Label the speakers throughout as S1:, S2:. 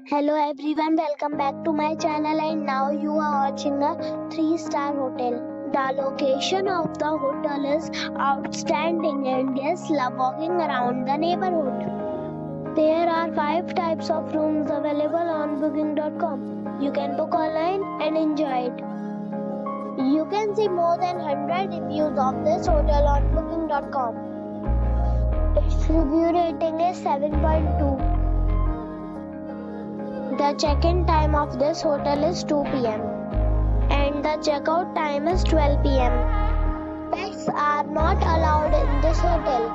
S1: Hello everyone, welcome back to my channel and now you are watching a 3-star hotel. The location of the hotel is outstanding and guests love walking around the neighborhood. There are 5 types of rooms available on booking.com. You can book online and enjoy it. You can see more than 100 reviews of this hotel on booking.com. Its review rating is 7.2. The check-in time of this hotel is 2 p.m. and the check-out time is 12 p.m. Pets are not allowed in this hotel.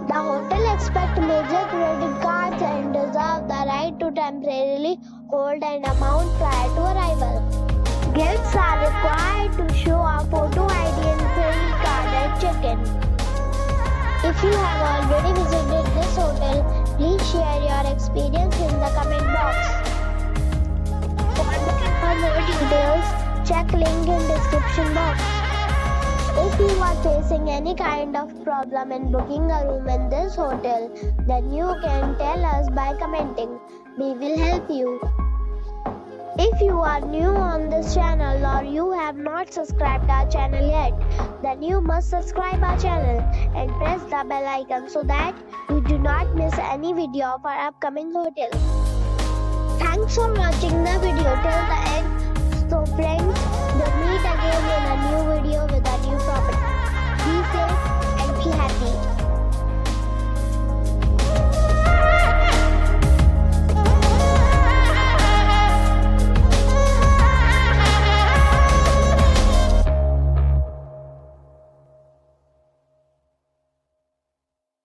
S1: The hotel accepts major credit cards and reserves the right to temporarily hold an amount prior to arrival. Guests are required to show a photo ID and credit card at check-in. If you have already visited this hotel, please share your experience in the comment box. For more details, check link in description box. If you are facing any kind of problem in booking a room in this hotel, then you can tell us by commenting. We will help you. If you are new on this channel or you have not subscribed our channel yet, then you must subscribe our channel and press the bell icon so that you do not miss any video of our upcoming hotel. Thanks for watching the video till the end. So friends, we'll meet again in a new video with a